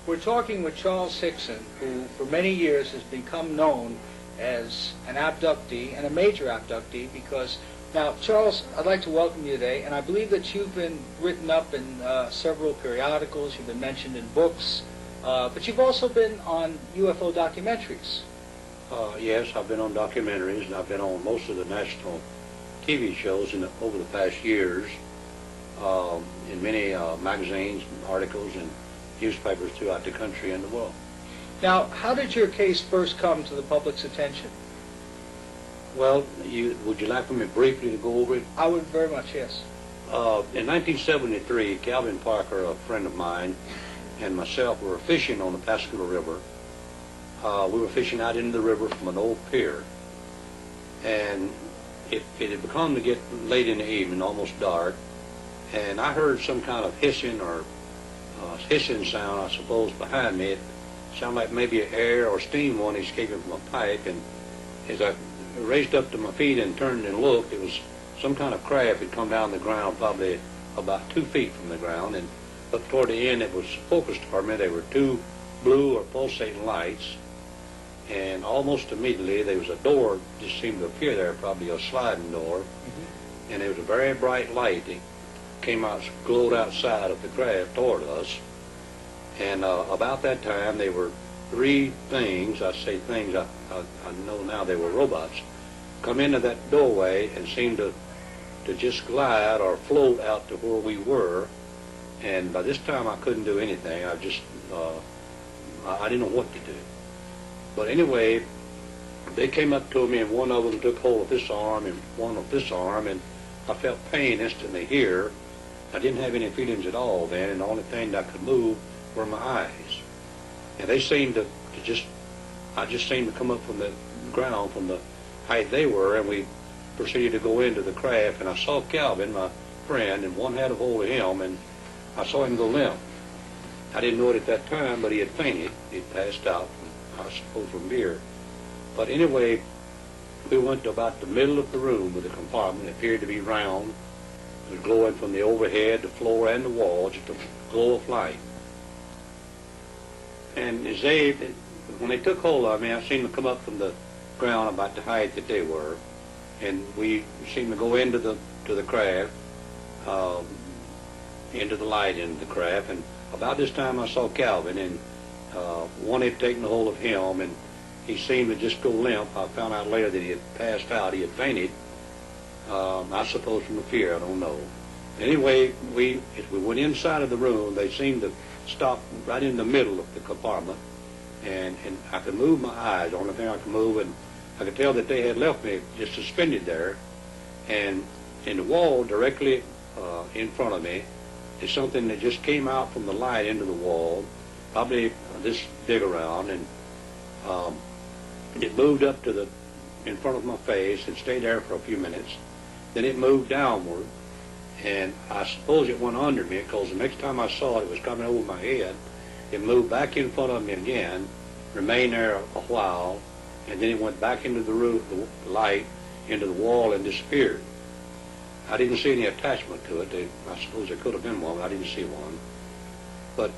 We're talking with Charles Hickson, who for many years has become known as an abductee, and a major abductee, because now, Charles, I'd like to welcome you today, and I believe that you've been written up in several periodicals, you've been mentioned in books, but you've also been on UFO documentaries. Yes, I've been on documentaries, and I've been on most of the national TV shows over the past years, in many magazines, articles, and newspapers throughout the country and the world. Now, how did your case first come to the public's attention? Well, would you like for me briefly to go over it? I would very much, yes. In 1973, Calvin Parker, a friend of mine, and myself were fishing on the Pascagoula River. We were fishing out into the river from an old pier, and it had begun to get late in the evening, almost dark, and I heard some kind of hissing or hissing sound, I suppose, behind me. It sounded like maybe air or steam one escaping from a pipe, and as I raised up to my feet and turned and looked, it was some kind of craft had come down the ground, probably about 2 feet from the ground, and up toward the end it was focused for me. There were two blue or pulsating lights, and almost immediately there was a door just seemed to appear there, probably a sliding door, and there was a very bright light that came out, glowed outside of the craft toward us, and about that time there were three things, I say things, I know now they were robots, come into that doorway and seemed to just glide or float out to where we were. And by this time I couldn't do anything. I just, I didn't know what to do. But anyway, they came up to me, and one of them took hold of this arm and one of this arm, and I felt pain instantly here. I didn't have any feelings at all then, and the only thing that I could move were my eyes. And they seemed to I just seemed to come up from the ground from the height they were, and we proceeded to go into the craft, and I saw Calvin, my friend, and one had a hold of him, and I saw him go limp. I didn't know it at that time, but he had fainted. He'd passed out, I suppose, from beer. But anyway, we went to about the middle of the room with the compartment. It appeared to be round. It was glowing from the overhead, the floor, and the wall, just a glow of light. And as when they took hold of me, I seemed to come up from the ground about the height that they were, and we seemed to go into the craft, into the light into the craft. And about this time I saw Calvin, and one had taken hold of him, and he seemed to just go limp. I found out later that he had passed out. He had fainted, I suppose from the fear, I don't know. Anyway, as we went inside of the room, they seemed to stop right in the middle of the compartment, and I could move my eyes, the only thing I could move, and I could tell that they had left me just suspended there. And in the wall directly in front of me is something that just came out from the light into the wall, probably this big around, and it moved up to in front of my face and stayed there for a few minutes. Then it moved downward, and I suppose it went under me, because the next time I saw it, it was coming over my head. It moved back in front of me again, remained there a while, and then it went back into the roof, the light, into the wall, and disappeared. I didn't see any attachment to it. I suppose there could have been one, but I didn't see one. But